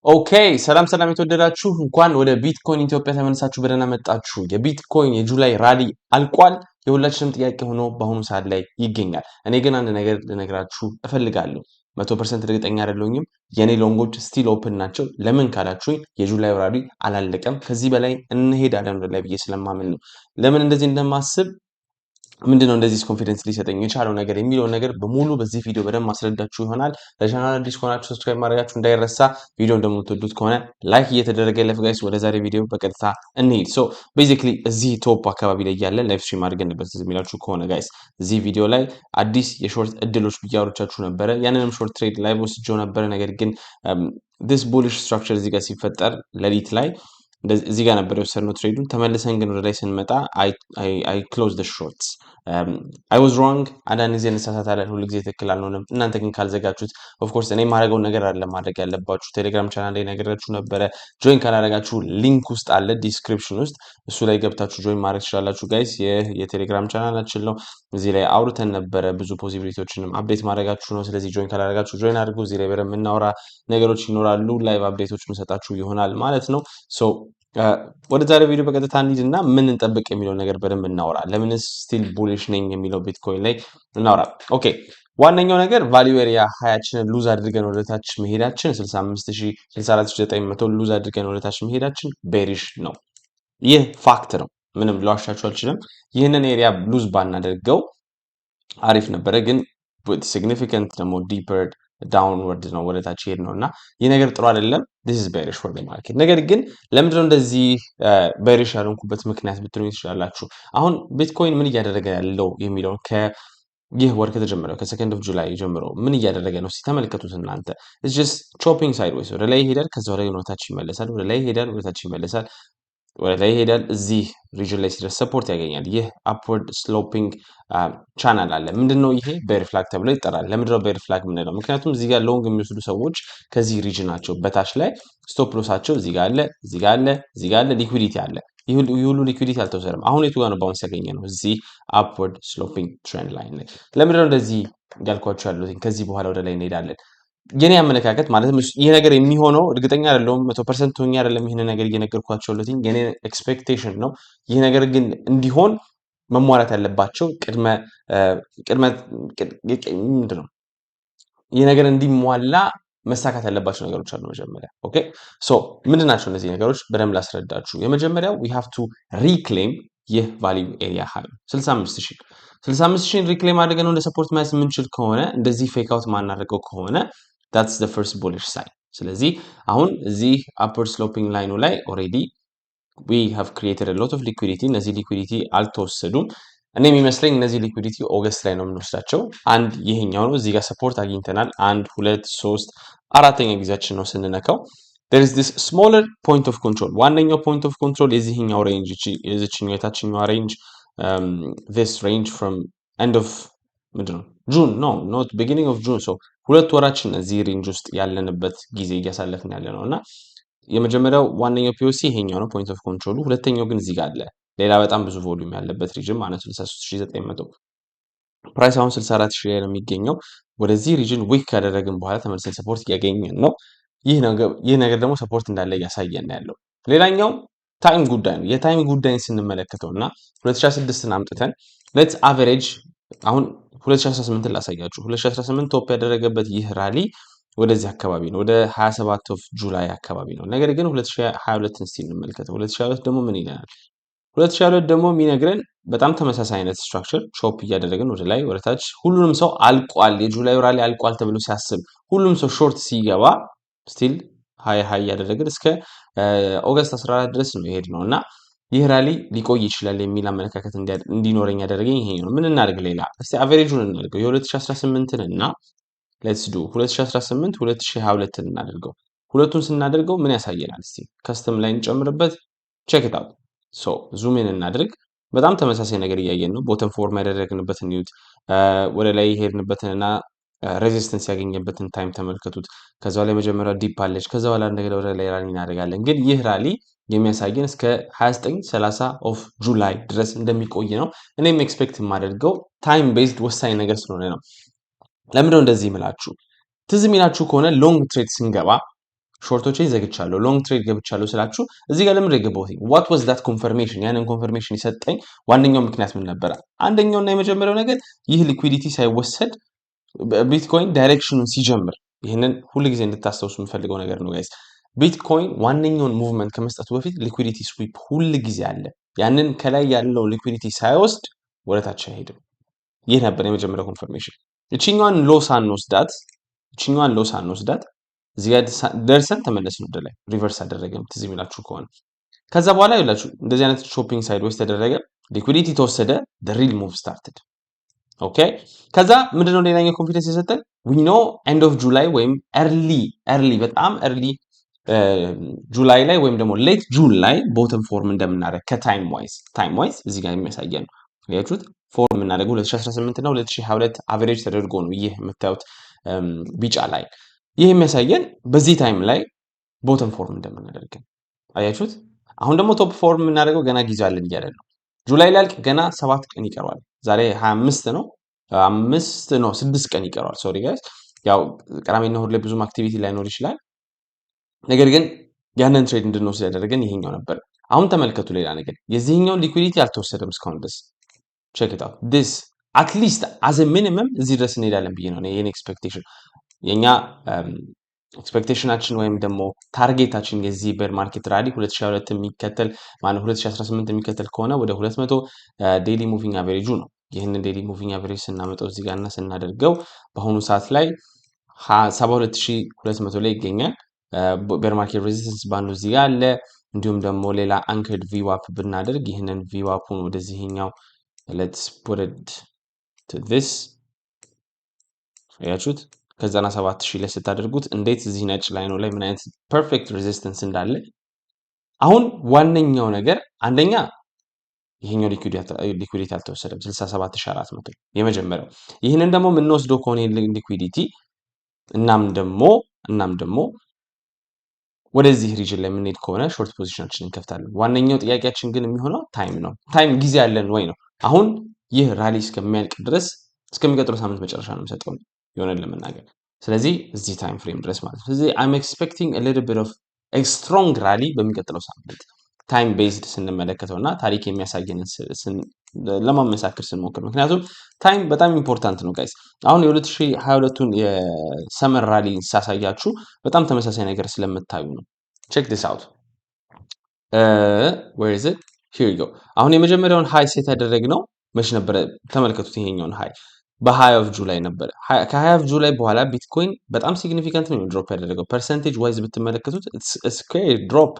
ኦኬ ሰላም የተወደዳችሁ እንኳን ወደ ቢትኮይን ኢትዮጵያ ተመልሳችሁ በደህና መጣችሁ። የቢትኮይን የጁላይ ራሊ አልቋል። የሁላችንም ጥያቄ ሆኖ በአሁኑ ሰዓት ላይ ይገኛል። እኔ ግን አንድ ነገር ልነግራችሁ እፈልጋለሁ። 100% እርግጠኛ አይደለሁም። የኔ ሎንጎች ስቲል ኦፕን ናቸው። ለምን ካላችሁኝ የጁላይ ራሊ አላለቀም። ከዚህ በላይ እንሄዳለን ወደ ላይ ብዬ ስለማምን ነው። ለምን እንደዚህ እንደማስብ ምንድነው እንደዚህ ኮንፊደንስ ሊሰጠኝ የቻለው ነገር የሚለው ነገር በሙሉ በዚህ ቪዲዮ በደንብ ማስረዳችሁ ይሆናል። ለቻናል አዲስ ከሆናችሁ ሰብስክራይብ ማድረጋችሁ እንዳይረሳ። ቪዲዮ እንደምትወዱት ከሆነ ላይክ እየተደረገ ይለፍ ጋይስ። ወደ ዛሬ ቪዲዮ በቀጥታ እንሂድ። ሶ ቤዚክሊ እዚህ ቶፕ አካባቢ ላይ ያለ ላይቭ ስትሪም አድርገንበት የሚላችሁ ከሆነ ጋይስ እዚህ ቪዲዮ ላይ አዲስ የሾርት እድሎች ብያወሮቻችሁ ነበረ። ያንንም ሾርት ትሬድ ላይቭ ወስጄው ነበረ። ነገር ግን this bullish structure እዚህ ጋር ሲፈጠር ሌሊት ላይ እዚህ ጋር ነበር የወሰድነው ትሬዱን። ተመልሰን ግን ወደ ላይ ስንመጣ አይ ክሎዝ ዘ ሾርትስ አይ ዋዝ ሮንግ። አንዳንድ ጊዜ እንሳሳታለን፣ ሁሉ ጊዜ ትክክል አንሆንም። እናንተ ግን ካልዘጋችሁት ኦፍኮርስ እኔ የማደርገውን ነገር አለ ማድረግ ያለባችሁ። ቴሌግራም ቻናል ላይ ነገራችሁ ነበረ። ጆይን ካላደረጋችሁ ሊንክ ውስጥ አለ ዲስክሪፕሽን ውስጥ፣ እሱ ላይ ገብታችሁ ጆይን ማድረግ ትችላላችሁ ጋይስ። ይህ የቴሌግራም ቻናላችን ነው። እዚህ ላይ አውርተን ነበረ፣ ብዙ ፖሲቢሊቲዎችንም አፕዴት ማድረጋችሁ ነው። ስለዚህ ጆይን ካላደረጋችሁ ጆይን አድርጉ። እዚህ ላይ በደንብ የምናወራ ነገሮች ይኖራሉ። ላይቭ አፕዴቶች የምሰጣችሁ ይሆናል ማለት ነው። ሶ ወደ ዛሬ ቪዲዮ በቀጥታ እንሂድና ምን እንጠብቅ የሚለው ነገር በደንብ እናወራ። ለምንስ ስቲል ቡሊሽ ነኝ የሚለው ቢትኮይን ላይ እናወራ። ኦኬ ዋነኛው ነገር ቫልዩ ኤሪያ 20ችንን ሉዝ አድርገን ወደታች መሄዳችን 64900 ሉዝ አድርገን ወደታች መሄዳችን ቤሪሽ ነው። ይህ ፋክት ነው። ምንም ልዋሻችሁ አልችልም። ይህንን ኤሪያ ሉዝ ባናደርገው አሪፍ ነበረ፣ ግን ሲግኒፊካንት ደግሞ ዲፐር ዳውንወርድ ነው ወደታች ሄድ ነው እና ይህ ነገር ጥሩ አይደለም። this is bearish for the market። ነገር ግን ለምንድነው እንደዚህ bearish ያልሆንኩበት ምክንያት ብትሉኝ ትችላላችሁ። አሁን ቢትኮይን ምን እያደረገ ያለው የሚለውን ይህ ወር ከተጀመረው ከሰከንድ ኦፍ ጁላይ ጀምሮ ምን እያደረገ ነው ሲተመልከቱት እናንተ it's just chopping sideways ወደ ላይ ይሄዳል፣ ከዛ ወደ ታች ይመለሳል፣ ወደ ላይ ይሄዳል፣ ወደ ታች ይመለሳል፣ ወደ ላይ ይሄዳል። እዚህ ሪጅን ላይ ሲደርስ ሰፖርት ያገኛል። ይህ አፕወርድ ስሎፒንግ ቻናል አለ። ምንድነው ይሄ? ቤር ፍላግ ተብሎ ይጠራል። ለምንድነው ቤር ፍላግ የምንለው? ምክንያቱም እዚህ ጋር ሎንግ የሚወስዱ ሰዎች ከዚህ ሪጅናቸው በታች ላይ ስቶፕ ሎሳቸው እዚህ ጋር አለ፣ እዚህ ጋር አለ፣ እዚህ ጋር አለ፣ ሊኩዊዲቲ አለ። ይህ ሁሉ ሊኩዊዲቲ አልተወሰደም። አሁን የቱ ጋር ነው ባውንስ ያገኘ ነው? እዚህ አፕወርድ ስሎፒንግ ትሬንድ ላይን ላይ። ለምንድነው እንደዚህ ያልኳችሁ ያሉት? ከዚህ በኋላ ወደ ላይ እንሄዳለን። የኔ አመለካከት ማለት ይሄ ነገር የሚሆነው እርግጠኛ አይደለሁም፣ 100% ሆኜ አይደለም ይሄን ነገር እየነገርኳቸው ያለሁት፣ የኔ ኤክስፔክቴሽን ነው። ይሄ ነገር ግን እንዲሆን መሟላት ያለባቸው ምንድነው? ይሄ ነገር እንዲሟላ መሳካት ያለባቸው ነገሮች አሉ መጀመሪያ። ኦኬ ሶ ምንድናቸው እነዚህ ነገሮች? በደንብ ላስረዳችሁ። የመጀመሪያው we have to reclaim ይህ ቫልዩ ኤሪያ ሃይ 65000 ሪክሌም አድርገን እንደ ሰፖርት መያዝ የምንችል ከሆነ፣ እንደዚህ ፌክ አውት ማናደርገው ከሆነ that's the first bullish sign። ስለዚህ አሁን እዚህ upper sloping ላይኑ ላይ already we have created a lot of liquidity። እነዚህ ሊኩዊዲቲ አልተወሰዱም። እኔ የሚመስለኝ እነዚህ ሊኩዊዲቲ ኦገስት ላይ ነው የምንወስዳቸው። አንድ ይሄኛው ነው፣ እዚህ ጋር ሰፖርት አግኝተናል። 1 2 3 አራተኛ ጊዜያችን ነው ስንነካው። there is this smaller point of control። ዋነኛው point of control የዚህኛው ሬንጅ የዚህኛው የታችኛው ሬንጅ this range from end of ምንድነው ጁን ነው not beginning of June። so ሁለት ወራችን እዚህ ሬንጅ ውስጥ ያለንበት ጊዜ እያሳለፍን ያለ ነው እና የመጀመሪያው ዋነኛው ፒኦሲ ይሄኛው ነው ፖይንት ኦፍ ኮንትሮሉ። ሁለተኛው ግን እዚህ ጋር አለ ሌላ በጣም ብዙ ቮሊዩም ያለበት ሪጅን ማለት 63900 ፕራይስ አሁን 64000 ላይ ነው የሚገኘው። ወደዚህ ሪጅን ዊክ ካደረግን በኋላ ተመልሰን ሰፖርት እያገኘን ነው። ይህ ነገር ደግሞ ሰፖርት እንዳለ እያሳየን ያለው። ሌላኛው ታይም ጉዳይ ነው። የታይም ጉዳይን ስንመለከተው እና 2016ን አምጥተን ሌትስ አቨሬጅ አሁን 2018ን ላሳያችሁ። 2018 ቶፕ ያደረገበት ይህ ራሊ ወደዚህ አካባቢ ነው፣ ወደ 27 ኦፍ ጁላይ አካባቢ ነው። ነገር ግን 2022ን እስቲ እንመልከተው። 2022 ደግሞ ምን ይለናል? 2022 ደግሞ የሚነግረን በጣም ተመሳሳይ አይነት ስትራክቸር ቾፕ እያደረግን ወደ ላይ ወደ ታች። ሁሉንም ሰው አልቋል፣ የጁላይ ራሊ አልቋል ተብሎ ሲያስብ ሁሉም ሰው ሾርት ሲገባ ስቲል ሃይ እያደረግን እስከ ኦገስት 14 ድረስ ነው ይሄድ ነው እና ይህ ራሊ ሊቆይ ይችላል የሚል አመለካከት እንዲኖረኝ ያደረገኝ ይሄ ነው። ምን እናድርግ? ሌላ እስቲ አቨሬጁን እናድርገው። የ2018ን እና ሌትስ ዱ 2018 2022ን እናድርገው። ሁለቱን ስናደርገው ምን ያሳየናል? እስቲ ከስተም ላይ እንጨምርበት። ቼክ ኢት አውት። ሶ ዙም ኢን እናድርግ። በጣም ተመሳሳይ ነገር እያየን ነው። ቦተም ፎርም ያደረግንበትን ኒውት ወደ ላይ ሄድንበትንና ሬዚስተንስ ያገኘበትን ታይም ተመልከቱት። ከዛ ላይ መጀመሪያ ዲፕ አለች፣ ከዛ በኋላ እንደገና ወደ ላይ ራሊ እናደርጋለን። ግን ይህ ራሊ የሚያሳየን እስከ 29-30 ኦፍ ጁላይ ድረስ እንደሚቆይ ነው። እኔም ኤክስፔክት የማደርገው ታይም ቤዝድ ወሳኝ ነገር ስለሆነ ነው። ለምንድነው እንደዚህ ምላችሁ? ትዝ የሚላችሁ ከሆነ ሎንግ ትሬድ ስንገባ ሾርቶቼ ዘግቻለሁ ሎንግ ትሬድ ገብቻለሁ ስላችሁ እዚህ ጋር ለምን የገባሁት what was that confirmation ያንን ኮንፈርሜሽን የሰጠኝ ዋነኛው ምክንያት ምን ነበር? አንደኛውና የመጀመሪያው ነገር ይህ ሊኩዊዲቲ ሳይወሰድ ቢትኮይን ዳይሬክሽኑን ሲጀምር ይህንን ሁሉ ጊዜ እንድታስታውሱ የምፈልገው ነገር ነው ጋይስ። ቢትኮይን ዋነኛውን ሙቭመንት ከመስጠቱ በፊት ሊኩዊዲቲ ስዊፕ ሁሉ ጊዜ አለ። ያንን ከላይ ያለው ሊኩዊዲቲ ሳይወስድ ወደታች አይሄድም። ይህ ነበር የመጀመሪያው ኮንፈርሜሽን። እቺኛዋን ሎ ሳንወስዳት እዚህ ጋር ደርሰን ተመለስን ወደ ላይ ሪቨርስ አደረገም ትዝ የሚላችሁ ከሆነ ከዛ በኋላ ይላችሁ እንደዚህ አይነት ሾፒንግ ሳይድዌይስ ተደረገ ሊኩዊዲቲ ተወሰደ the real move started ኦኬ ከዛ ምንድነው ሌላኛው ኮንፊደንስ የሰጠን we know end of July ወይም early በጣም early ጁላይ ላይ ወይም ደግሞ ሌት ጁን ላይ ቦተም ፎርም እንደምናደርግ ከታይም ዋይዝ እዚህ ጋር የሚያሳየን ነው ያያችሁት ፎርም የምናደርገው 2018 እና 2022 አቨሬጅ ተደርጎ ነው ይህ የምታዩት ቢጫ ላይ ይህ የሚያሳየን በዚህ ታይም ላይ ቦተም ፎርም እንደምናደርግ አያችሁት አሁን ደግሞ ቶፕ ፎርም የምናደርገው ገና ጊዜ አለን እያለን ነው ጁላይ ላይ ገና 7 ቀን ይቀረዋል ዛሬ 25 ነው 6 ቀን ይቀረዋል ሶሪ ጋይስ ያው ቅዳሜና እሁድ ላይ ብዙም አክቲቪቲ ላይኖር ይችላል ነገር ግን ያንን ትሬድ እንድንወስድ ያደረገን ይሄኛው ነበር አሁን ተመልከቱ ሌላ ነገር የዚህኛውን ሊኩዊዲቲ አልተወሰደም እስካሁን ድረስ check it out this at least as a minimum እዚህ ድረስ እንሄዳለን ብዬ ነው የኔ ኤክስፔክቴሽን የኛ ኤክስፔክቴሽናችን ወይም ደግሞ ታርጌታችን የዚህ ቤር ማርኬት ራሊ 2022 የሚከተል ማለት 2018 የሚከተል ከሆነ ወደ 200 ዴይሊ ሙቪንግ አቨሬጁ ነው ይህንን ዴይሊ ሙቪንግ አቨሬጅ ስናመጣው እዚህ ጋርና ስናደርገው በአሁኑ ሰዓት ላይ 72200 ላይ ይገኛል ቤር ማርኬት ሬዚስተንስ ባንዱ እዚህ ጋር አለ እንዲሁም ደግሞ ሌላ አንከርድ ቪዋፕ ብናደርግ ይህንን ቪዋፑን ወደዚህኛው let's put it to this ያያችሁት ከዛና 7000 ላይ ስታደርጉት እንዴት እዚህ ነጭ ላይ ነው ላይ ምን አይነት ፐርፌክት ሬዚስተንስ እንዳለ አሁን ዋነኛው ነገር አንደኛ ይሄኛው ሊኩዊዲቲ አልተወሰደም 67400 የመጀመሪያው ይህንን ደግሞ የምንወስደው ከሆነ ሊኩዊዲቲ እናም ደግሞ ወደዚህ ሪጅን ላይ የምንሄድ ከሆነ ሾርት ፖዚሽናችንን እንከፍታለን ዋነኛው ጥያቄያችን ግን የሚሆነው ታይም ነው ታይም ጊዜ ያለን ወይ ነው አሁን ይህ ራሊ እስከሚያልቅ ድረስ እስከሚቀጥለው ሳምንት መጨረሻ ነው የሚሰጠው ይሆናል ለመናገር ስለዚህ እዚህ ታይም ፍሬም ድረስ ማለት ነው ስለዚህ I'm expecting a little bit of a strong rally በሚቀጥለው ሳምንት ታይም ቤዝድ ስንመለከተውና ታሪክ የሚያሳየንን ለማመሳከር ስንሞክር ምክንያቱም ታይም በጣም ኢምፖርታንት ነው ጋይስ አሁን የ2022ን የሰመር ራሊ ሳሳያችሁ በጣም ተመሳሳይ ነገር ስለምታዩ ነው check this out where is it here you go አሁን የመጀመሪያውን ሃይ ሴት ያደረግነው መች ነበር ተመልከቱት ይሄኛውን ሃይ በሃይ ኦፍ ጁላይ ነበር ከሃይ ኦፍ ጁላይ በኋላ ቢትኮይን በጣም ሲግኒፊካንት ነው ድሮፕ ያደረገው ፐርሰንቴጅ ዋይዝ ብትመለከቱት ስኩዌር ድሮፕ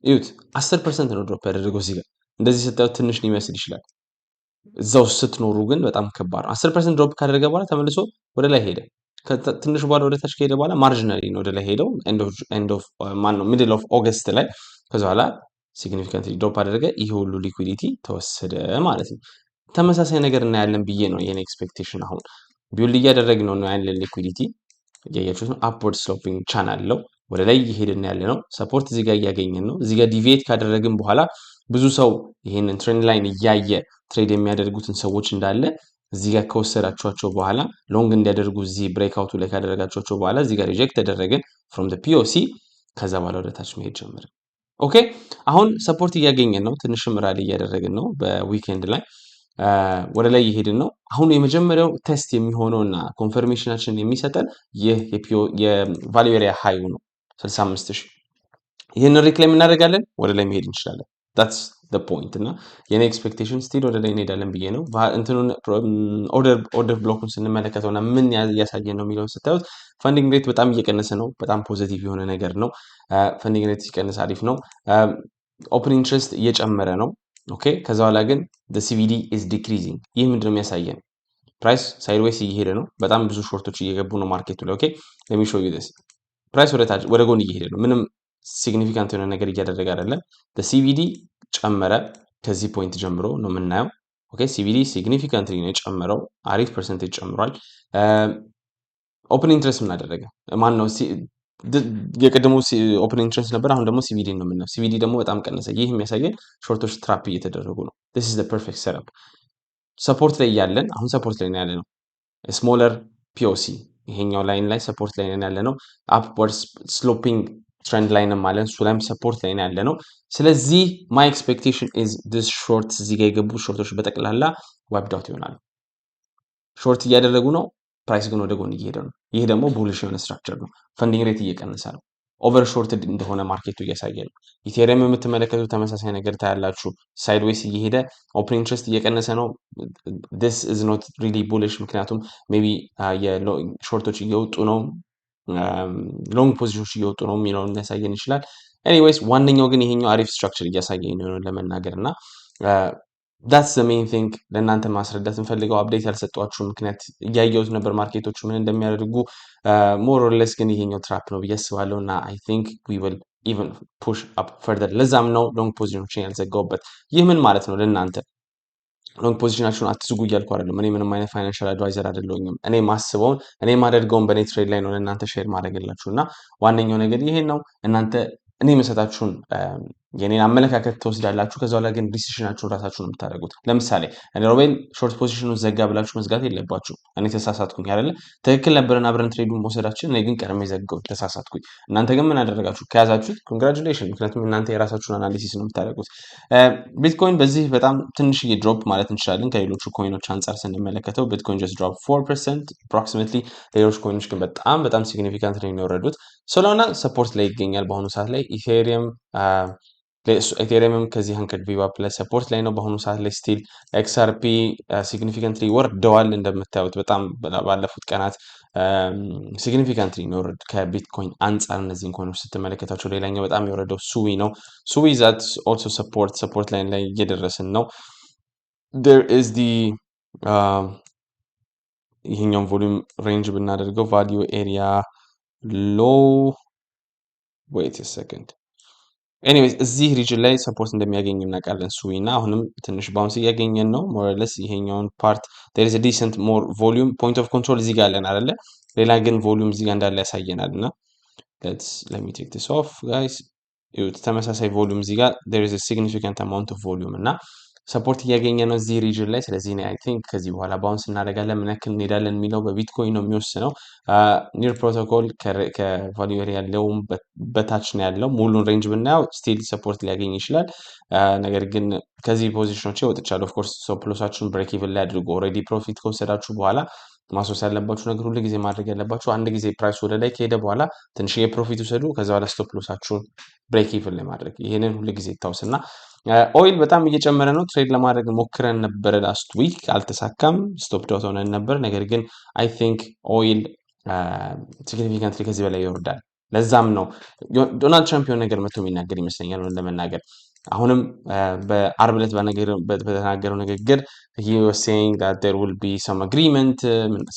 እዩት 10% ነው ድሮፕ ያደረገው እዚህ ጋር እንደዚህ ስታዩት ትንሽ ሊመስል ይችላል እዛው ስትኖሩ ግን በጣም ከባድ 10% ድሮፕ ካደረገ በኋላ ተመልሶ ወደ ላይ ሄደ ትንሽ በኋላ ወደ ታች ከሄደ በኋላ ማርጂናሊ ነው ወደ ላይ ሄደው ኤንድ ኦፍ ማን ነው ሚድል ኦፍ ኦገስት ላይ ከዛ በኋላ ሲግኒፊካንትሊ ድሮፕ አደረገ ይሄ ሁሉ ሊኩዊዲቲ ተወሰደ ማለት ነው ተመሳሳይ ነገር እናያለን ብዬ ነው የኔ ኤክስፔክቴሽን አሁን ቢውልድ እያደረግን ነው ያለን ሊኩዊዲቲ ያያችሁት ነው አፕወርድ ስሎፒንግ ቻናል አለው ወደ ላይ እየሄድን ያለ ነው ሰፖርት እዚህ ጋር እያገኘን ነው እዚህ ጋር ዲቪዬት ካደረግን በኋላ ብዙ ሰው ይሄንን ትሬንድ ላይን እያየ ትሬድ የሚያደርጉትን ሰዎች እንዳለ እዚህ ጋር ከወሰዳቸዋቸው በኋላ ሎንግ እንዲያደርጉ እዚህ ብሬክአውቱ ላይ ካደረጋቸዋቸው በኋላ እዚህ ጋር ሪጀክት ተደረገን ፍሮም ዘ ፒኦሲ ከዛ በኋላ ወደ ታች መሄድ ጀመረ ኦኬ አሁን ሰፖርት እያገኘን ነው ትንሽም ራሊ እያደረግን ነው በዊኬንድ ላይ ወደ ላይ እየሄድን ነው አሁን የመጀመሪያው ቴስት የሚሆነውና ኮንፈርሜሽናችን የሚሰጠን ይህ የቫልዩ ኤሪያ ሃይ ነው 65000 ይሄን ሪክሌም እናደርጋለን ወደ ላይ መሄድ እንችላለን that's the point እና የኔ ኤክስፔክቴሽን ስቲል ወደ ላይ እንሄዳለን ብዬ ነው እንትኑን ኦርደር ብሎኩን ስንመለከተውና ምን ያሳየን ነው የሚለውን ስታዩት ፈንዲንግ ሬት በጣም እየቀነሰ ነው በጣም ፖዚቲቭ የሆነ ነገር ነው ፈንዲንግ ሬት ሲቀንስ አሪፍ ነው ኦፕን ኢንትረስት እየጨመረ ነው ኦኬ ከዛ በኋላ ግን the CVD is decreasing ይህ ምንድነው የሚያሳየን ፕራይስ ሳይድዌይስ እየሄደ ነው በጣም ብዙ ሾርቶች እየገቡ ነው ማርኬቱ ላይ ኦኬ let me show you this ፕራይስ ወደ ጎን እየሄደ ነው ምንም ሲግኒፊካንት የሆነ ነገር እያደረገ አይደለም the CVD ጨመረ ከዚህ ፖይንት ጀምሮ ነው የምናየው ኦኬ CVD ሲግኒፊካንትሊ ነው የጨመረው አሪፍ ፐርሰንቴጅ ጨምሯል ኦፕን ኢንትረስት ምን አደረገ ማን ነው የቀደሙ ኦፕን ኢንትረስት ነበር አሁን ደግሞ CVD ነው የምናየው CVD ደግሞ በጣም ቀነሰ ይህ የሚያሳየን ሾርቶች ትራፕ እየተደረጉ ነው this is the perfect setup ሰፖርት ላይ ያለን አሁን ሰፖርት ላይ ያለ ነው ስሞለር POC ይሄኛው ላይን ላይ ሰፖርት ላይ ያለ ነው አፕወርድ ስሎፒንግ ትሬንድ ላይንም አለን እሱ ላይም ሰፖርት ላይ ያለ ነው። ስለዚህ ማይ ኤክስፔክቴሽን ኢዝ ዲስ ሾርት እዚህ ጋር የገቡ ሾርቶች በጠቅላላ ዋይፕድ አውት ይሆናሉ። ሾርት እያደረጉ ነው፣ ፕራይስ ግን ወደ ጎን እየሄደ ነው። ይህ ደግሞ ቡሊሽ የሆነ ስትራክቸር ነው። ፈንዲንግ ሬት እየቀነሰ ነው። ኦቨር ሾርትድ እንደሆነ ማርኬቱ እያሳየ ነው። ኢቴሪየም የምትመለከቱ ተመሳሳይ ነገር ታያላችሁ። ሳይድዌይስ እየሄደ ኦፕን ኢንትረስት እየቀነሰ ነው። ዲስ ኢዝ ኖት ሪሊ ቡሊሽ፣ ምክንያቱም ሜቢ ሾርቶች እየወጡ ነው፣ ሎንግ ፖዚሽኖች እየወጡ ነው የሚለውን ሊያሳየን ይችላል። ኤኒዌይስ ዋነኛው ግን ይሄኛው አሪፍ ስትራክቸር እያሳየኝ ነው ለመናገር እና ዳትስ ዘ ሜን ቲንግ ለእናንተ ማስረዳት እንፈልገው። አፕዴት ያልሰጧችሁ ምክንያት እያየሁት ነበር ማርኬቶቹ ምን እንደሚያደርጉ። ሞር ኦር ሌስ ግን ይሄኛው ትራፕ ነው ብዬ አስባለሁ እና አይ ቲንክ ዊ ዊል ኢቨን ፑሽ አፕ ፈርደር። ለዛም ነው ሎንግ ፖዚሽኖችን ያልዘጋውበት። ይህ ምን ማለት ነው ለእናንተ? ሎንግ ፖዚሽናችሁን አትዝጉ እያልኩ አይደለም። እኔ ምንም አይነት ፋይናንሻል አድቫይዘር አይደለሁኝም። እኔ ማስበውን እኔ ማደርገውን በኔ ትሬድ ላይ ነው ለእናንተ ሼር ማድረግላችሁ እና ዋነኛው ነገር ይሄን ነው። እናንተ እኔ የምሰጣችሁን የኔን አመለካከት ትወስዳላችሁ። ከዛ በኋላ ግን ዲሲሽናችሁን ራሳችሁ ነው የምታደርጉት። ለምሳሌ እኔ ሮቤል ሾርት ፖዚሽኑን ዘጋ ብላችሁ መዝጋት የለባችሁ። እኔ ተሳሳትኩኝ አይደለ? ትክክል ነበረን አብረን ትሬዱን መውሰዳችን። እኔ ግን ቀድሜ ዘጋው ተሳሳትኩኝ። እናንተ ግን ምን አደረጋችሁ? ከያዛችሁት ኮንግራቹሌሽን፣ ምክንያቱም እናንተ የራሳችሁን አናሊሲስ ነው የምታደርጉት። ቢትኮይን በዚህ በጣም ትንሽዬ ድሮፕ ማለት እንችላለን ከሌሎቹ ኮይኖች አንጻር ስንመለከተው። ቢትኮይን ጀስት ድሮፕ 4% አፕሮክሲሜትሊ። ሌሎች ኮይኖች ግን በጣም ሲግኒፊካንት ነው የወረዱት። ሶላና ሰፖርት ላይ ይገኛል በአሁኑ ሰዓት ላይ። ኢቴሪየምም ከዚህ አንከድ ቪቫ ፕለስ ሰፖርት ላይ ነው በአሁኑ ሰዓት ላይ ስቲል። ኤክስአርፒ ሲግኒፊካንትሊ ወርደዋል እንደምታዩት በጣም ባለፉት ቀናት ሲግኒፊካንትሊ ነው የወረድ ከቢትኮይን አንጻር እነዚህን ኮይኖች ስትመለከታቸው። ሌላኛው በጣም የወረደው ሱዊ ነው። ሱዊ ዛት ኦልሶ ሰፖርት ላይን ላይ እየደረስን ነው። there is the ይሄኛውን ቮሊዩም ሬንጅ ብናደርገው ቫልዩ ኤሪያ ሎው ዌይት ሰከንድ ኤኒዌይስ እዚህ ሪጅን ላይ ሰፖርት እንደሚያገኝ እናውቃለን ሱዊ እና አሁንም ትንሽ ባውንስ እያገኘን ነው ሞርለስ ይሄኛውን ፓርት there is a decent more volume point of control እዚህ ጋር አለን አይደለ? ሌላ ግን ቮሊዩም እዚህ ጋር እንዳለ ያሳየናል እና let me take this off guys። ተመሳሳይ ቮሊዩም እዚህ ጋር there is a significant amount of volume እና ሰፖርት እያገኘ ነው እዚህ ሪጅን ላይ። ስለዚህ አይ ቲንክ ከዚህ በኋላ ባውንስ እናደርጋለን። ምን ያክል እንሄዳለን የሚለው በቢትኮይን ነው የሚወስነው። ኒር ፕሮቶኮል ከቫልዩ ኤሪያ ያለውም በታች ነው ያለው። ሙሉን ሬንጅ ብናየው ስቲል ሰፖርት ሊያገኝ ይችላል። ነገር ግን ከዚህ ፖዚሽኖች ወጥቻለሁ። ኦፍኮርስ ስቶፕ ሎሳችሁን ብሬክ ኢቭን ላይ አድርጉ። ኦልሬዲ ፕሮፊት ከወሰዳችሁ በኋላ ማስወስ ያለባችሁ ነገር ሁሉ ጊዜ ማድረግ ያለባችሁ አንድ ጊዜ ፕራይስ ወደ ላይ ከሄደ በኋላ ትንሽ የፕሮፊት ውሰዱ። ከዛ በኋላ ስቶፕ ሎሳችሁን ብሬክ ኢቭን ላይ ማድረግ ይሄንን ሁሉ ጊዜ ይታወስና ኦይል በጣም እየጨመረ ነው። ትሬድ ለማድረግ ሞክረን ነበረ ላስት ዊክ አልተሳካም። ስቶፕ ዳውት ሆነን ነበር። ነገር ግን አይ ቲንክ ኦይል ሲግኒፊካንትሊ ከዚህ በላይ ይወርዳል። ለዛም ነው ዶናልድ ትራምፕ የሆነ ነገር መጥቶ የሚናገር ይመስለኛል ለመናገር አሁንም በአርብ ዕለት በተናገረው ንግግር he was saying that there will be some agreement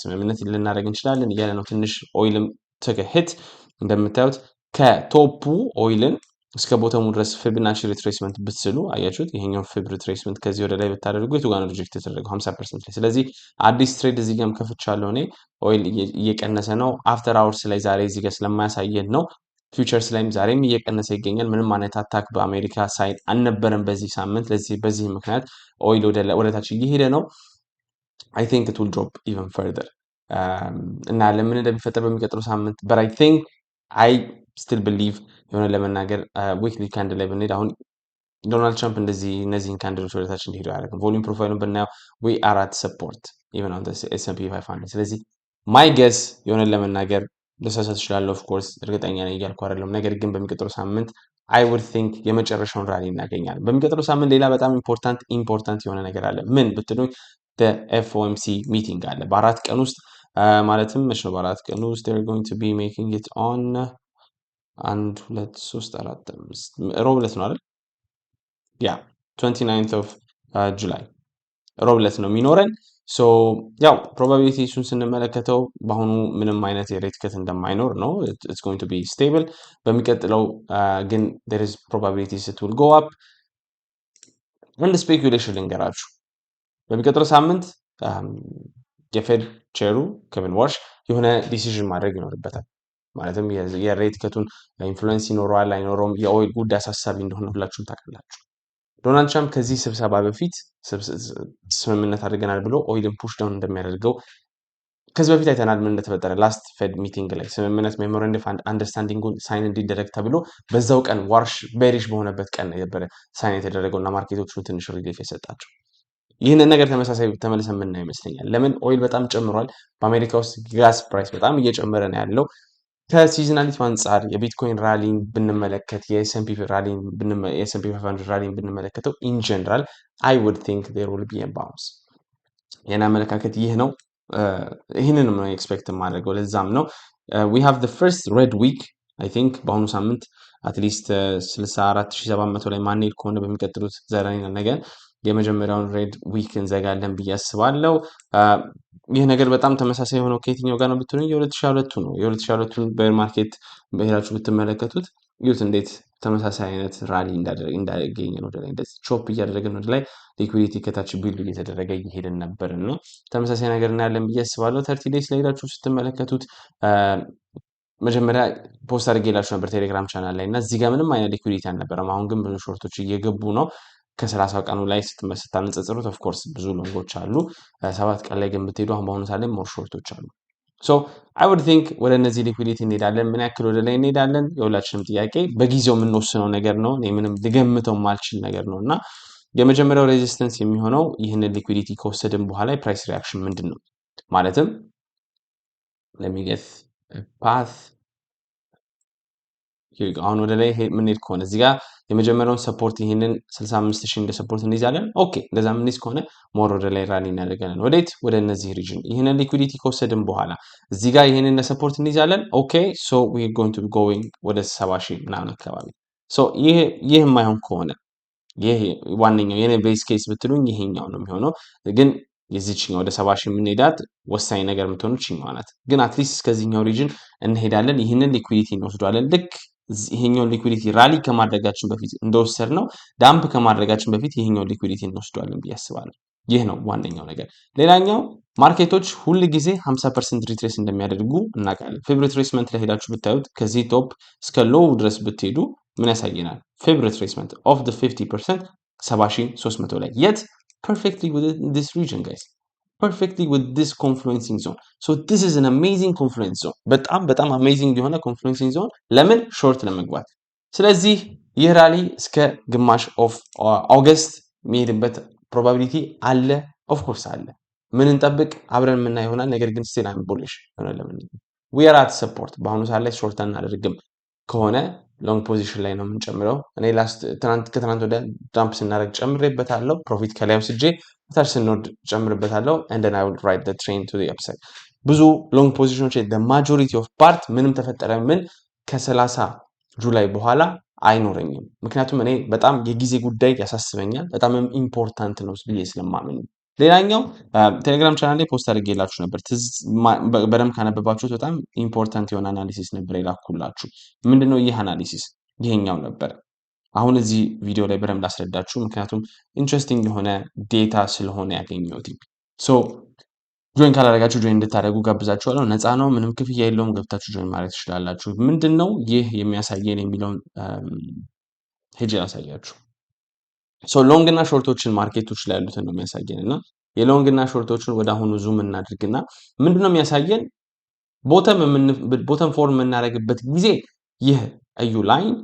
ስምምነት ልናደርግ እንችላለን እያለ ነው። ትንሽ ኦይልም took a hit እንደምታዩት ከቶፑ ኦይልን እስከ ቦታሙ ድረስ ፊቦናቺ ሪትሬስመንት ብትስሉ አያችሁት። ይሄኛው ፊብ ሪትሬስመንት ከዚህ ወደ ላይ ብታደርጉ የቱ ጋር ነው ሪጀክት የተደረገው? 50% ላይ። ስለዚህ አዲስ ትሬድ እዚህ ጋርም ከፍቻለሁ እኔ። ኦይል እየቀነሰ ነው። አፍተር አወርስ ላይ ዛሬ እዚህ ጋር ስለማያሳየን ነው። ፊውቸርስ ላይም ዛሬም እየቀነሰ ይገኛል። ምንም አይነት አታክ በአሜሪካ ሳይድ አልነበረም በዚህ ሳምንት። በዚህ ምክንያት ኦይል ወደ ታች እየሄደ ነው። አይ ቲንክ ኢት ዊል ድሮፕ ኢቨን ፈርደር እና ለምን እንደሚፈጠር በሚቀጥለው ሳምንት በት አይ ቲንክ አይ ስቲል ብሊቭ የሆነ ለመናገር ዊክሊ ካንድል ላይ ብንሄድ አሁን ዶናልድ ትራምፕ እነዚህን ካንድሎች ወደታች እንዲሄዱ ያደረግም ቮሊዩም ፕሮፋይሉን ብናየው ዊ አር አት ሰፖርት ኢቨን ኦን ኤስ&ፒ 500። ስለዚህ ማይ ገስ የሆነ ለመናገር ልሳሳት እችላለሁ። ኦፍኮርስ እርግጠኛ ነኝ እያልኩ አይደለም። ነገር ግን በሚቀጥለው ሳምንት አይ ውድ ቲንክ የመጨረሻውን ራሊ እናገኛለን። በሚቀጥለው ሳምንት ሌላ በጣም ኢምፖርታንት የሆነ ነገር አለ። ምን ብትሉኝ ኤፍኦኤምሲ ሚቲንግ አለ በ4 ቀን ውስጥ ማለትም መች ነው በ4 ቀን ውስጥ they're going to be making it on 1 2 3 4 5 ሮብ ዕለት ነው አይደል? ያ 29th of July ሮብ ዕለት ነው የሚኖረን። ሶ ያው ፕሮባቢሊቲሱን ስንመለከተው በአሁኑ ምንም አይነት የሬት ከት እንደማይኖር ነው። it's going to be stable። በሚቀጥለው ግን there is probabilities it will go up። አንድ ስፔኩሌሽን ልንገራችሁ። በሚቀጥለው ሳምንት የፌድ ቼሩ ኬቪን ዋርሽ የሆነ ዲሲዥን ማድረግ ይኖርበታል። ማለትም የሬት ከቱን ኢንፍሉዌንስ ይኖረዋል አይኖረውም። የኦይል ጉዳይ አሳሳቢ እንደሆነ ሁላችሁም ታውቃላችሁ። ዶናልድ ትራምፕ ከዚህ ስብሰባ በፊት ስምምነት አድርገናል ብሎ ኦይልን ፑሽ ዳውን እንደሚያደርገው ከዚህ በፊት አይተናል ምን እንደተፈጠረ ላስት ፌድ ሚቲንግ ላይ ስምምነት ሜሞራንደም ኦፍ አንደርስታንዲንጉን ሳይን እንዲደረግ ተብሎ በዛው ቀን ዋርሽ ቤሪሽ በሆነበት ቀን የነበረ ሳይን የተደረገው እና ማርኬቶቹን ትንሽ ሪሊፍ የሰጣቸው። ይህንን ነገር ተመሳሳይ ተመልሰን የምናየው ይመስለኛል። ለምን ኦይል በጣም ጨምሯል። በአሜሪካ ውስጥ ጋዝ ፕራይስ በጣም እየጨመረ ነው ያለው። ከሲዝናሊቲ አንጻር የቢትኮይን ራሊን ብንመለከት የኤስኤምፒ 500 ራሊን ብንመለከተው ኢን ጀነራል አይ ውድ ቲንክ ዜር ዊል ቢ አ ባውንስ። የኔ አመለካከት ይህ ነው። ይህንን ነው ኤክስፔክት የማደርገው። ለዛም ነው ዊ ሃቭ ዘ ፈርስት ሬድ ዊክ አይ ቲንክ በአሁኑ ሳምንት አትሊስት 64700 ላይ ማንሄድ ከሆነ በሚቀጥሉት ዛሬና ነገ የመጀመሪያውን ሬድ ዊክ እንዘጋለን ብዬ አስባለሁ። ይህ ነገር በጣም ተመሳሳይ የሆነው ከየትኛው ጋር ነው ብትሉኝ የ2022 ነው። የ2022ን ቤር ማርኬት በሄዳችሁ ብትመለከቱት ይሁት እንዴት ተመሳሳይ አይነት ራሊ እንዳገኘ ነው። ወደ ላይ እንደዚህ ቾፕ እያደረግን ወደ ላይ ሊኩዊዲቲ ከታች ቢልድ እየተደረገ እየሄድን ነበር ነው። ተመሳሳይ ነገር እናያለን ብዬ አስባለሁ። 30 ዴይስ ላይ ሄዳችሁ ስትመለከቱት መጀመሪያ ፖስት አድርጌላችሁ ነበር ቴሌግራም ቻናል ላይ እና እዚህ ጋር ምንም አይነት ሊኩዊዲቲ አልነበረም። አሁን ግን ብዙ ሾርቶች እየገቡ ነው። ከ30 ቀኑ ላይ ስታነጻጽሩት ኦፍ ኮርስ ብዙ ሎንጎች አሉ። 7 ቀን ላይ ግን ብትሄዱ አሁን በአሁኑ ሰዓት ላይ ሞር ሾርቶች አሉ። ሶ አይ ውድ ቲንክ ወደ እነዚህ ሊኩዊዲቲ እንሄዳለን። ምን ያክል ወደ ላይ እንሄዳለን የሁላችንም ጥያቄ በጊዜው የምንወስነው ነገር ነው። እኔ ምንም ልገምተው ማልችል ነገር ነው እና የመጀመሪያው ሬዚስተንስ የሚሆነው ይህንን ሊኩዊዲቲ ከወሰድን በኋላ የፕራይስ ሪያክሽን ምንድን ነው ማለትም ለሚገት ፓት አሁን ወደ ላይ ምንሄድ ከሆነ እዚህ ጋር የመጀመሪያውን ሰፖርት ይህንን 65000 እንደ ሰፖርት እንይዛለን። ኦኬ እንደዛ ምንይዝ ከሆነ ሞር ወደ ላይ ራሊ እናደርጋለን። ወዴት? ወደ እነዚህ ሪጅን ይህንን ሊኩዊዲቲ ከወሰድን በኋላ እዚህ ጋር ይህንን እንደ ሰፖርት እንይዛለን። ኦኬ ሶ ዊ አር ጎይንግ ቱ ቢ ጎይንግ ወደ 70000 ምናምን አካባቢ። ሶ ይህ የማይሆን ከሆነ ይሄ ዋነኛው የኔ ቤስ ኬስ ብትሉኝ ይሄኛው ነው የሚሆነው። ግን የዚህኛው ወደ 70000 የምንሄዳት ወሳኝ ነገር የምትሆነው ይችኛው ናት። ግን አትሊስት እስከዚህኛው ሪጅን እንሄዳለን። ይህንን ሊኩዊዲቲ እንወስዷለን። ልክ ይሄኛውን ሊኩዊዲቲ ራሊ ከማድረጋችን በፊት እንደወሰድ ነው ዳምፕ ከማድረጋችን በፊት ይሄኛውን ሊኩዊዲቲ እንወስዷለን ብዬ አስባለሁ። ይህ ነው ዋነኛው ነገር። ሌላኛው ማርኬቶች ሁል ጊዜ 50% ሪትሬስ እንደሚያደርጉ እናውቃለን። ፌብ ሪትሬስመንት ላይ ሄዳችሁ ብታዩት ከዚህ ቶፕ እስከ ሎው ድረስ ብትሄዱ ምን ያሳየናል? ፌብ ሪትሬስመንት ኦፍ the 50% 70300 ላይ የት perfectly within this region guys, perfectly with this confluencing zone. So this is an amazing confluence zone. በጣም amazing የሆነ confluencing zone ለምን ሾርት ለመግባት። ስለዚህ ይህ ራሊ እስከ ግማሽ ኦፍ ኦገስት የሚሄድበት ፕሮባቢሊቲ አለ። ኦፍ ኮርስ አለ። ምን እንጠብቅ? አብረን የምናየው ይሆናል። ነገር ግን ስቲል አም ቡሊሽ ለምን we are at support በአሁኑ ሰዓት ላይ ሾርት አናደርግም ከሆነ ሎንግ ፖዚሽን ላይ ነው የምንጨምረው። እኔ ከትናንት ወደ ዳምፕ ስናደርግ ጨምሬበታለሁ። ፕሮፊት ከላይ ወስጄ ታች ስንወርድ ጨምርበታለሁ። and then I will ride the train to the upside። ብዙ ሎንግ ፖዚሽኖች the majority of part ምንም ተፈጠረ ምን ከ30 ጁላይ በኋላ አይኖረኝም። ምክንያቱም እኔ በጣም የጊዜ ጉዳይ ያሳስበኛል። በጣም ኢምፖርታንት ነው ብዬ ስለማምን። ሌላኛው ቴሌግራም ቻናል ላይ ፖስት አድርጌላችሁ ነበር። በደንብ ካነበባችሁት በጣም ኢምፖርታንት የሆነ አናሊሲስ ነበር የላኩላችሁ። ምንድነው ይህ አናሊሲስ? ይሄኛው ነበር። አሁን እዚህ ቪዲዮ ላይ በደንብ ላስረዳችሁ፣ ምክንያቱም ኢንትረስቲንግ የሆነ ዴታ ስለሆነ ያገኘሁት። ሶ ጆይን ካላደረጋችሁ ጆይን እንድታደርጉ ጋብዛችኋለሁ። ነፃ ነው፣ ምንም ክፍያ የለውም። ገብታችሁ ጆይን ማድረግ ትችላላችሁ። ምንድነው ይህ የሚያሳየን የሚለውን ሄጄ ላሳያችሁ። ሶ ሎንግ እና ሾርቶችን ማርኬቶች ላይ ያሉትን ነው የሚያሳየን እና የሎንግ እና ሾርቶችን ወደ አሁኑ ዙም እናድርግና ምንድነው የሚያሳየን? ቦተም ፎርም የምናደርግበት ጊዜ ይህ እዩ ላይን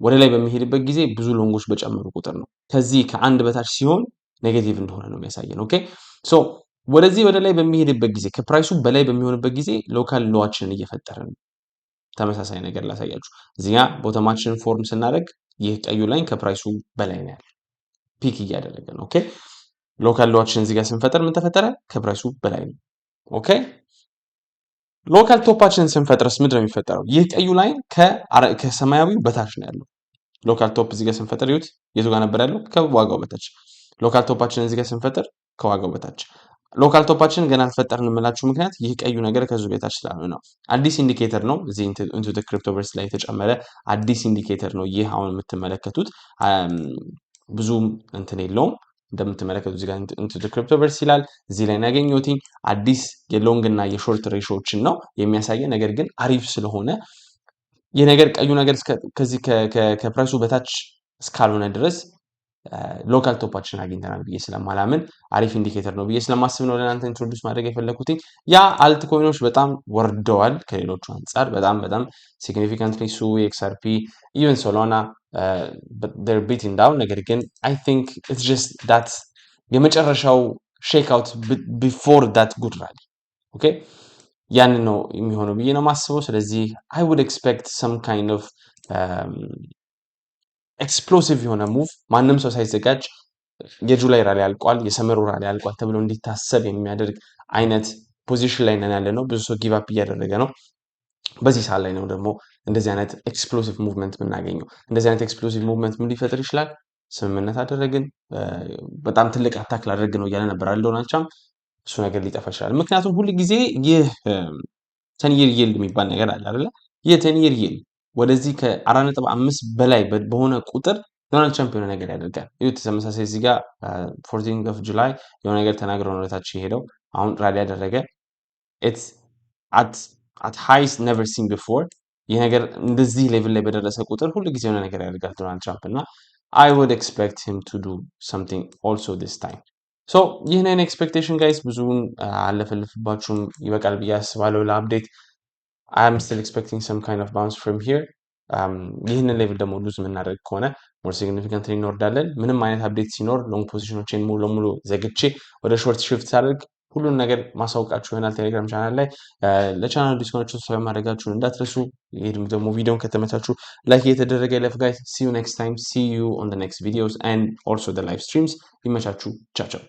ወደ ላይ በሚሄድበት ጊዜ ብዙ ሎንጎች በጨመሩ ቁጥር ነው። ከዚህ ከአንድ በታች ሲሆን ኔጌቲቭ እንደሆነ ነው የሚያሳየን። ኦኬ ሶ ወደዚህ ወደ ላይ በሚሄድበት ጊዜ ከፕራይሱ በላይ በሚሆንበት ጊዜ ሎካል ሎዋችንን እየፈጠረ ነው። ተመሳሳይ ነገር ላሳያችሁ። እዚያ ቦተማችንን ፎርም ስናደርግ ይህ ቀዩ ላይን ከፕራይሱ በላይ ነው ያለው፣ ፒክ እያደረገ ነው። ኦኬ ሎካል ሎዋችንን እዚህ ጋር ስንፈጠር ምን ተፈጠረ? ከፕራይሱ በላይ ነው። ኦኬ ሎካል ቶፓችንን ስንፈጥርስ ምንድን ነው የሚፈጠረው? ይህ ቀዩ ላይን ከሰማያዊው በታች ነው ያለው። ሎካል ቶፕ እዚህ ጋር ስንፈጥር ይሁት የቱ ጋር ነበር ያለው? ከዋጋው በታች። ሎካል ቶፓችንን እዚህ ጋር ስንፈጥር ከዋጋው በታች። ሎካል ቶፓችንን ገና አልፈጠርን የምላችሁ ምክንያት ይህ ቀዩ ነገር ከዙ በታች ስላልሆነ ነው። አዲስ ኢንዲኬተር ነው። እዚህ ኢንቱ ዘ ክሪፕቶቨርስ ላይ የተጨመረ አዲስ ኢንዲኬተር ነው። ይህ አሁን የምትመለከቱት ብዙም እንትን የለውም። እንደምትመለከቱት እዚህ ጋር ኢንቱ ዘ ክሪፕቶቨርስ ይላል። እዚህ ላይ ያገኘሁት አዲስ የሎንግ እና የሾርት ሬሾዎችን ነው የሚያሳየው። ነገር ግን አሪፍ ስለሆነ የነገር ቀዩ ነገር ከዚህ ከፕራይሱ በታች እስካልሆነ ድረስ ሎካል ቶፓችን አግኝተናል ብዬ ስለማላምን አሪፍ ኢንዲኬተር ነው ብዬ ስለማስብ ነው ለእናንተ ኢንትሮዲውስ ማድረግ የፈለኩት። ያ አልት ኮይኖች በጣም ወርደዋል ከሌሎቹ አንጻር በጣም ሲግኒፊካንትሊ ሱ ኤክስአርፒ ኢቨን ሶሎና they're beating down ነገር ግን I think it's just that የመጨረሻው ሼክ አውት ቢፎር ዳት ጉድ ራሊ ኦኬ ያንን ነው የሚሆነው ብዬ ነው ማስበው። ስለዚህ I would expect some kind of ኤክስፕሎሲቭ የሆነ ሙቭ ማንም ሰው ሳይዘጋጅ የጁላይ ራሊ አልቋል የሰመሩ ራሊ አልቋል ተብሎ እንዲታሰብ የሚያደርግ አይነት ፖዚሽን ላይ ነን ያለ ነው። ብዙ ሰው ጊቭ አፕ እያደረገ ነው። በዚህ ሰዓት ላይ ነው ደግሞ እንደዚህ አይነት ኤክስፕሎሲቭ ሙቭመንት የምናገኘው። እንደዚህ አይነት ኤክስፕሎሲቭ ሙቭመንት ምን ሊፈጥር ይችላል? ስምምነት አደረግን በጣም ትልቅ አታክ ላደርግ ነው እያለ ነበር አለ ዶናልድ ትራምፕ። እሱ ነገር ሊጠፋ ይችላል። ምክንያቱም ሁል ጊዜ ይህ ተንየር ይልድ የሚባል ነገር አለ አይደለ? ይህ ተንየር ይልድ ወደዚህ ከ4.5 በላይ በሆነ ቁጥር ዶናልድ ትራምፕ የሆነ ነገር ያደርጋል። ይሁት ተመሳሳይ እዚህ ጋር 14 ኦፍ ጁላይ የሆነ ነገር ተናግረው ነው ወደታች የሄደው። አሁን ራሊ ያደረገ ኢትስ at highs never seen before ይህ ነገር እንደዚህ ሌቭል ላይ በደረሰ ቁጥር ሁሉ ጊዜ የሆነ ነገር ያደርጋል ዶናልድ ትራምፕ እና I would expect him to do something also this time. So ይህንን ኤክስፔክቴሽን ጋይስ ብዙውን አለፈልፍባችሁም ይበቃል ብዬ አስባለሁ ለአፕዴት I am still expecting some kind of bounce from here. ይህንን ሌቭል ደግሞ ሉዝ የምናደርግ ከሆነ ሞር ሲግኒፊካንትሊ እንወርዳለን። ምንም አይነት አፕዴት ሲኖር ሎንግ ፖዚሽኖችን ሙሉ ለሙሉ ዘግቼ ወደ ሾርት ሽፍት ሳደርግ ሁሉን ነገር ማሳውቃችሁ ይሆናል ቴሌግራም ቻናል ላይ። ለቻናሉ አዲስ ከሆናችሁ ሰብስክራይብ ማድረጋችሁን እንዳትረሱ። ይሄም ደግሞ ቪዲዮን ከተመቻችሁ ላይክ እየተደረገ ይለፍ ጋይስ። see you next time, see you on the next videos and also the live streams። ይመቻችሁ። ቻው ቻው።